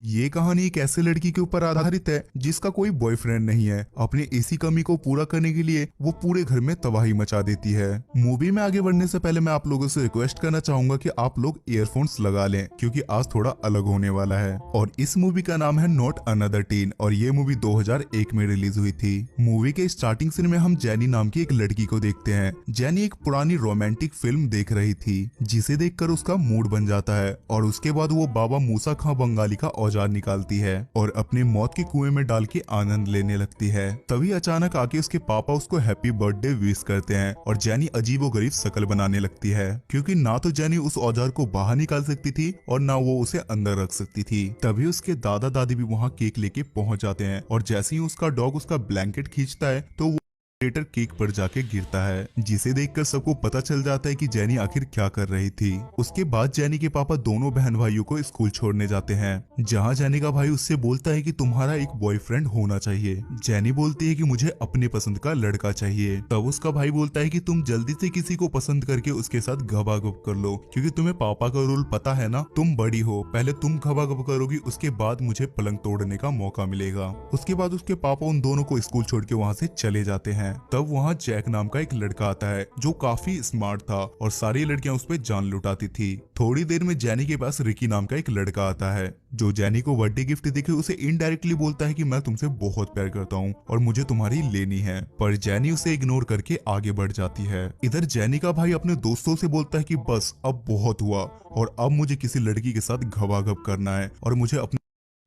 ये कहानी एक ऐसे लड़की के ऊपर आधारित है जिसका कोई बॉयफ्रेंड नहीं है। अपने इसी कमी को पूरा करने के लिए वो पूरे घर में तबाही मचा देती है। मूवी में आगे बढ़ने से पहले मैं आप लोगों से रिक्वेस्ट करना चाहूंगा कि आप लोग ईयरफोन्स लगा लें क्योंकि आज थोड़ा अलग होने वाला है। और इस मूवी का नाम है नॉट अनदर टीन और ये मूवी 2001 में रिलीज हुई थी। मूवी के स्टार्टिंग सीन में हम जैनी नाम की एक लड़की को देखते हैं। जैनी एक पुरानी रोमांटिक फिल्म देख रही थी जिसे देखकर उसका मूड बन जाता है और उसके बाद वो बाबा मूसा खां बंगाली का औजार निकालती है और अपने मौत के कुएं में डाल के आनंद लेने लगती है। तभी अचानक आके उसके पापा उसको हैप्पी बर्थडे विश करते हैं और जैनी अजीबोगरीब शक्ल बनाने लगती है क्योंकि ना तो जैनी उस औजार को बाहर निकाल सकती थी और ना वो उसे अंदर रख सकती थी। तभी उसके दादा दादी भी वहाँ केक लेके पहुंच जाते हैं और जैसे ही उसका डॉग उसका ब्लैंकेट खींचता है तो वो केक पर जाके गिरता है, जिसे देखकर सबको पता चल जाता है कि जैनी आखिर क्या कर रही थी। उसके बाद जैनी के पापा दोनों बहन भाइयों को स्कूल छोड़ने जाते हैं जहां जैनी का भाई उससे बोलता है कि तुम्हारा एक बॉयफ्रेंड होना चाहिए। जैनी बोलती है कि मुझे अपने पसंद का लड़का चाहिए। तब उसका भाई बोलता है कि तुम जल्दी से किसी को पसंद करके उसके साथ घबाघब कर लो क्योंकि तुम्हें पापा का रूल पता है ना, तुम बड़ी हो, पहले तुम घबाघब करोगी उसके बाद मुझे पलंग तोड़ने का मौका मिलेगा। उसके बाद उसके पापा उन दोनों को स्कूल छोड़ के वहाँ से चले जाते हैं। तब वहाँ जैक नाम का एक लड़का आता है जो काफी स्मार्ट था और सारी लड़कियां उस पर जान लुटाती थी। थोड़ी देर में जैनी के पास रिकी नाम का एक लड़का आता है जो जैनी को बर्थडे गिफ्ट देके उसे इनडायरेक्टली बोलता है कि मैं तुमसे बहुत प्यार करता हूँ और मुझे तुम्हारी लेनी है, पर जैनी उसे इग्नोर करके आगे बढ़ जाती है। इधर जैनी का भाई अपने दोस्तों से बोलता है कि बस अब बहुत हुआ और अब मुझे किसी लड़की के साथ घबाघब करना है और मुझे अपनी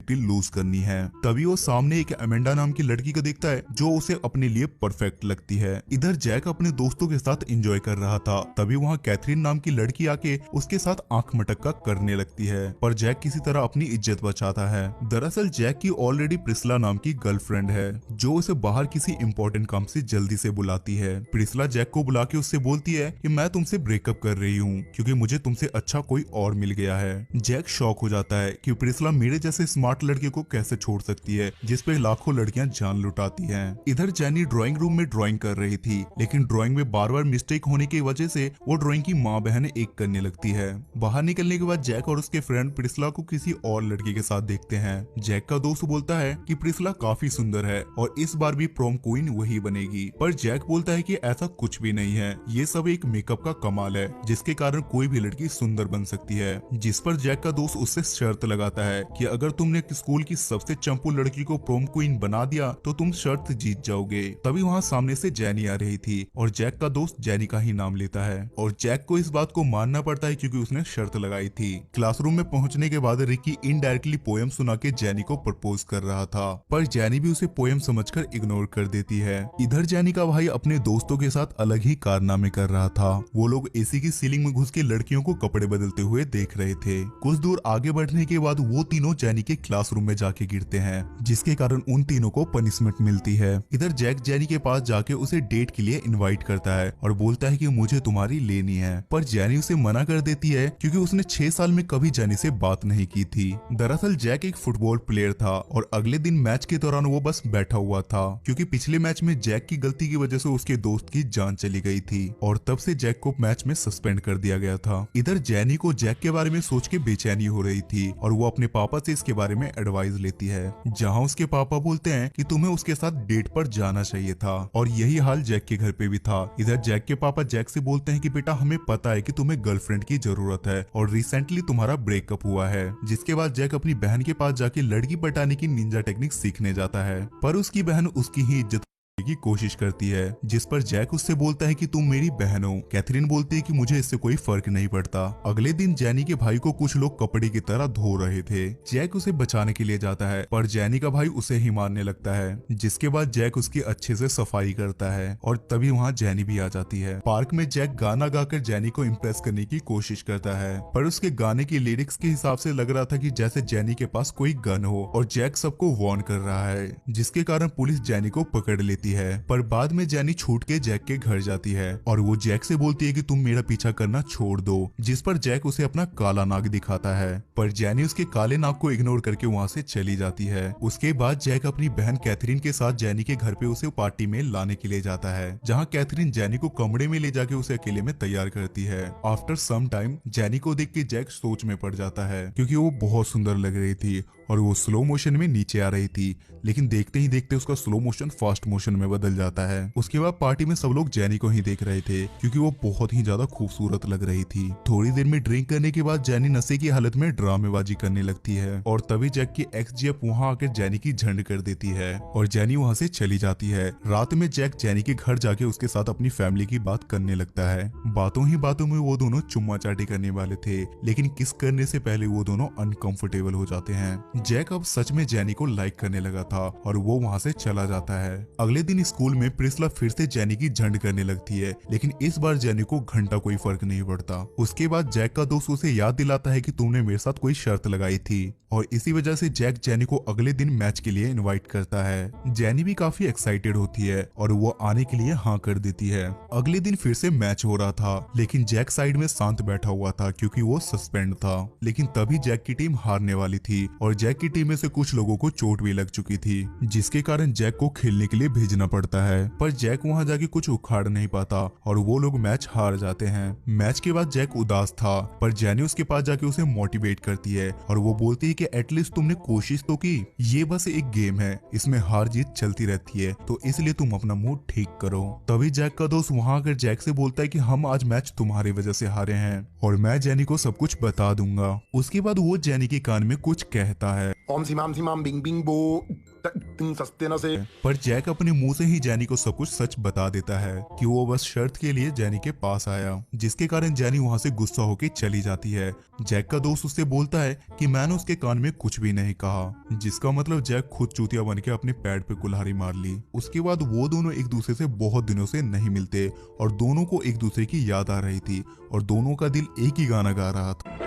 लूज करनी है। तभी वो सामने एक अमेंडा नाम की लड़की को देखता है जो उसे अपने लिए परफेक्ट लगती है। इधर जैक अपने दोस्तों के साथ एंजॉय कर रहा था। तभी वहाँ कैथरीन नाम की लड़की आके उसके साथ आंख मटक्का करने लगती है, पर जैक किसी तरह अपनी इज्जत बचाता है। दरअसल जैक की ऑलरेडी प्रिस्ला नाम की गर्लफ्रेंड है जो उसे बाहर किसी इंपॉर्टेंट काम से जल्दी से बुलाती है। प्रिस्ला जैक को बुला के उससे बोलती है कि मैं तुमसे ब्रेकअप कर रही हूँ क्योंकि मुझे तुमसे अच्छा कोई और मिल गया है। जैक शॉक हो जाता है कि प्रिस्ला मेरे जैसे स्मार्ट लड़के को कैसे छोड़ सकती है जिस पे लाखों लड़कियां जान लुटाती हैं। इधर जैनी ड्राइंग रूम में ड्राइंग कर रही थी लेकिन ड्राइंग में बार बार मिस्टेक होने की वजह से वो ड्राइंग की माँ बहन एक करने लगती है। बाहर निकलने के बाद जैक और उसके फ्रेंड प्रिस्ला को किसी और लड़की के साथ देखते हैं। जैक का दोस्त बोलता है कि प्रिस्ला काफी सुंदर है और इस बार भी प्रोम क्वीन वही बनेगी, पर जैक बोलता है कि ऐसा कुछ भी नहीं है, ये सब एक मेकअप का कमाल है जिसके कारण कोई भी लड़की सुंदर बन सकती है। जिस पर जैक का दोस्त उससे शर्त लगाता है कि अगर तुमने स्कूल की सबसे चंपू लड़की को प्रोम क्वीन बना दिया तो तुम शर्त जीत जाओगे। तभी वहाँ सामने से जैनी आ रही थी और जैक का दोस्त जैनी का ही नाम लेता है और जैक को इस बात को मानना पड़ता है क्योंकि उसने शर्त लगाई थी। क्लासरूम में पहुंचने के बाद रिकी इनडायरेक्टली पोएम सुना के जैनी को प्रपोज कर रहा था, पर जैनी भी उसे पोएम समझकर इग्नोर कर देती है। इधर जैनी का भाई अपने दोस्तों के साथ अलग ही कारनामे कर रहा था। वो लोग एसी की सीलिंग में घुस के लड़कियों को कपड़े बदलते हुए देख रहे थे। कुछ दूर आगे बढ़ने के बाद वो तीनों जैनी के क्लासरूम में जाके गिरते हैं जिसके कारण उन तीनों को पनिशमेंट मिलती है। इधर जैक जैनी के पास जाके उसे डेट के लिए इनवाइट करता है और बोलता है कि मुझे तुम्हारी लेनी है, पर जैनी उसे मना कर देती है क्योंकि उसने 6 साल में कभी जैनी से बात नहीं की थी। दरअसल जैक एक फुटबॉल प्लेयर था और अगले दिन मैच के दौरान वो बस बैठा हुआ था क्योंकि पिछले मैच में जैक की गलती की वजह से उसके दोस्त की जान चली गई थी और तब से जैक को मैच में सस्पेंड कर दिया गया था। इधर जैनी को जैक के बारे में सोच के बेचैनी हो रही थी और वो अपने पापा से इसके बारे में एडवाइस लेती है जहां उसके पापा बोलते हैं कि तुम्हें उसके साथ डेट पर जाना चाहिए था और यही हाल जैक के घर पे भी था। इधर जैक के पापा जैक से बोलते हैं कि बेटा हमें पता है कि तुम्हें गर्लफ्रेंड की जरूरत है और रिसेंटली तुम्हारा ब्रेकअप हुआ है। जिसके बाद जैक अपनी बहन के पास जाके लड़की पटाने की निंजा टेक्निक सीखने जाता है, पर उसकी बहन उसकी ही इज्जत की कोशिश करती है जिस पर जैक उससे बोलता है कि तुम मेरी बहन हो। कैथरीन बोलती है कि मुझे इससे कोई फर्क नहीं पड़ता। अगले दिन जैनी के भाई को कुछ लोग कपड़े की तरह धो रहे थे। जैक उसे बचाने के लिए जाता है पर जैनी का भाई उसे ही मारने लगता है, जिसके बाद जैक उसकी अच्छे से सफाई करता है और तभी वहाँ जैनी भी आ जाती है। पार्क में जैक गाना गाकर जैनी को इम्प्रेस करने की कोशिश करता है, पर उसके गाने की लिरिक्स के हिसाब से लग रहा था कि जैसे जैनी के पास कोई गन हो और जैक सबको वार्न कर रहा है, जिसके कारण पुलिस जैनी को पकड़ लेती करती है, पर बाद में जेनी छूट के जैक के घर जाती है और वो जैक से बोलती है कि तुम मेरा पीछा करना छोड़ दो, जिस पर जैक उसे अपना काला नाग दिखाता है, पर जेनी उसके काले नाग को इग्नोर करके वहाँ से चली जाती है। उसके बाद जैक अपनी बहन कैथरीन के साथ जेनी के घर पे उसे पार्टी में लाने के लिए जाता है, जहाँ कैथरीन जेनी को कमरे में ले जाके उसे अकेले में तैयार करती है। आफ्टर सम टाइम जेनी को देख के जैक सोच में पड़ जाता है, क्योंकि वो बहुत सुंदर लग रही थी और वो स्लो मोशन में नीचे आ रही थी, लेकिन देखते ही देखते उसका स्लो मोशन फास्ट मोशन में बदल जाता है। उसके बाद पार्टी में सब लोग जेनी को ही देख रहे थे, क्योंकि वो बहुत ही ज्यादा खूबसूरत लग रही थी। थोड़ी देर में ड्रिंक करने के बाद जेनी नशे की हालत में ड्रामेबाजी करने लगती है और तभी जैक की एक्स जेफ वहाँ आकर जेनी की झंड कर देती है और जेनी वहाँ से चली जाती है। रात में जैक जेनी के घर जाके उसके साथ अपनी फैमिली की बात करने लगता है। बातों ही बातों में वो दोनों चुम्मा चाटी करने वाले थे, लेकिन किस करने से पहले वो दोनों अनकंफर्टेबल हो जाते हैं। जैक अब सच में जेनी को लाइक करने लगा था और वो वहाँ से चला जाता है। अगले दिन स्कूल में प्रिस्ला फिर से जेनी की झंड करने लगती है, लेकिन इस बार जेनी को घंटा कोई फर्क नहीं पड़ता। उसके बाद जैक का दोस्त उसे याद दिलाता है कि तुमने मेरे साथ कोई शर्त लगाई थी और इसी वजह से जैक जेनी को अगले दिन मैच के लिए इनवाइट करता है। जेनी भी काफी एक्साइटेड होती है और वो आने के लिए हाँ कर देती है। अगले दिन फिर से मैच हो रहा था, लेकिन जैक साइड में शांत बैठा हुआ था क्योंकि वो सस्पेंड था। लेकिन तभी जैक की टीम हारने वाली थी और जैक की टीम में से कुछ लोगों को चोट भी लग चुकी थी, जिसके कारण जैक को खेलने के लिए भेजना पड़ता है। पर जैक वहाँ जाके कुछ उखाड़ नहीं पाता और वो लोग मैच हार जाते हैं। मैच के बाद जैक उदास था, पर जेनी उसके पास जाके उसे मोटिवेट करती है और वो बोलती है कि एटलीस्ट तुमने कोशिश तो की, ये बस एक गेम है, इसमें हार जीत चलती रहती है, तो इसलिए तुम अपना मूड ठीक करो। तभी जैक का दोस्त वहाँ आकर जैक से बोलता है कि हम आज मैच तुम्हारी वजह से हारे हैं और मैं जेनी को सब कुछ बता दूंगा। उसके बाद वो जेनी के कान में कुछ कहता है, ओम सीमाम बिंग बिंग बो तिंग सस्ते न से। पर जैक अपने मुंह से ही जेनी को सब कुछ सच बता देता है कि वो बस शर्त के लिए जेनी के पास आया, जिसके कारण जेनी वहाँ से गुस्सा होकर चली जाती है। जैक का दोस्त उससे बोलता है कि मैंने उसके कान में कुछ भी नहीं कहा, जिसका मतलब जैक खुद चूतिया बन के अपने पैड पे कुल्हाड़ी मार ली। उसके बाद वो दोनों एक दूसरे से बहुत दिनों से नहीं मिलते और दोनों को एक दूसरे की याद आ रही थी और दोनों का दिल एक ही गाना गा रहा था।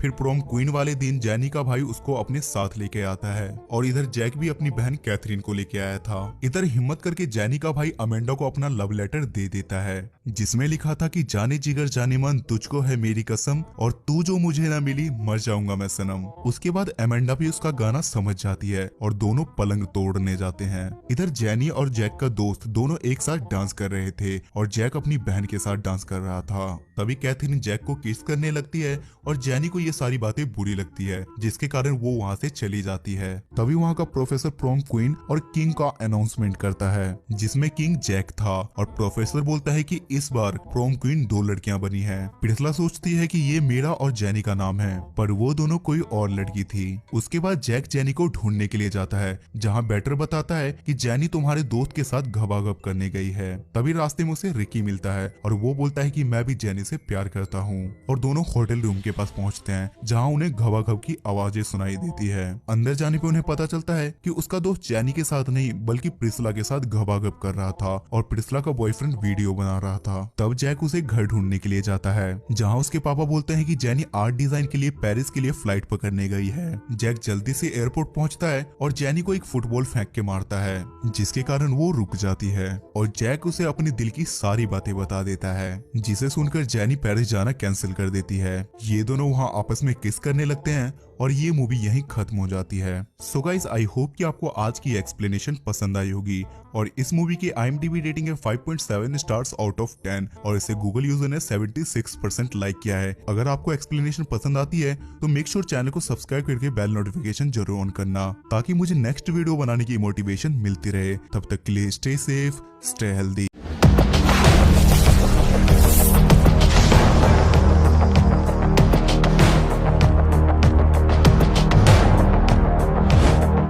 फिर प्रोम क्वीन वाले दिन जेनी का भाई उसको अपने साथ लेके आता है और इधर जैक भी अपनी बहन कैथरीन को लेके आया था। इधर हिम्मत करके जेनी का भाई अमेंडा को अपना लव लेटर दे देता है, जिसमें लिखा था कि जाने जिगर जाने मन तुझको है मेरी कसम और तू जो मुझे ना मिली मर जाऊंगा मैं सनम। उसके बाद अमेंडा भी उसका गाना समझ जाती है और दोनों पलंग तोड़ने जाते हैं। इधर जेनी और जैक का दोस्त दोनों एक साथ डांस कर रहे थे और जैक अपनी बहन के साथ डांस कर रहा था। तभी कैथरीन जैक को किस करने लगती है और जेनी को ये सारी बातें बुरी लगती है, जिसके कारण वो वहाँ से चली जाती है। तभी वहाँ का प्रोफेसर प्रोम क्वीन और किंग का अनाउंसमेंट करता है, जिसमें किंग जैक था और प्रोफेसर बोलता है कि इस बार प्रोम क्वीन 2 लड़कियां बनी हैं। प्रिस्ला सोचती है कि ये मेरा और जेनी का नाम है, पर वो दोनों कोई और लड़की थी। उसके बाद जैक जेनी को ढूंढने के लिए जाता है, जहाँ बैटर बताता है कि जेनी तुम्हारे दोस्त के साथ घबाघब करने गई है। तभी रास्ते में उसे रिकी मिलता है और वो बोलता है कि मैं भी जेनी से प्यार करता हूँ और दोनों होटल रूम के पास पहुँचते हैं, जहाँ उन्हें घबाघब की आवाजें सुनाई देती है। अंदर जाने पे उन्हें पता चलता है कि उसका दोस्त जेनी के साथ नहीं बल्कि प्रिस्ला के साथ घबाघब कर रहा था और प्रिस्ला का बॉयफ्रेंड वीडियो बना रहा था। तब जैक उसे घर ढूंढने के लिए जाता है, जहाँ उसके पापा बोलते हैं कि जेनी आर्ट डिजाइन के लिए पेरिस के लिए फ्लाइट पकड़ने गई है। जैक जल्दी से एयरपोर्ट पहुंचता है और जेनी को एक फुटबॉल फेंक के मारता है, जिसके कारण वो रुक जाती है और जैक उसे अपने दिल की सारी बातें बता देता है, जिसे सुनकर जेनी पेरिस जाना कैंसिल कर देती है। ये दोनों वहाँ आपस में किस करने लगते हैं और ये मूवी यहीं खत्म हो जाती है। सो गाइस, आई होप कि आपको आज की एक्सप्लेनेशन पसंद आई होगी और इस मूवी की IMDb रेटिंग है 5.7 स्टार्स आउट ऑफ 10 और इसे गूगल यूजर ने 76% लाइक किया है। अगर आपको एक्सप्लेनेशन पसंद आती है तो मेक श्योर चैनल को सब्सक्राइब करके बेल नोटिफिकेशन जरूर ऑन करना, ताकि मुझे नेक्स्ट वीडियो बनाने की मोटिवेशन मिलती रहे। तब तक के लिए स्टे सेफ, स्टे हेल्दी।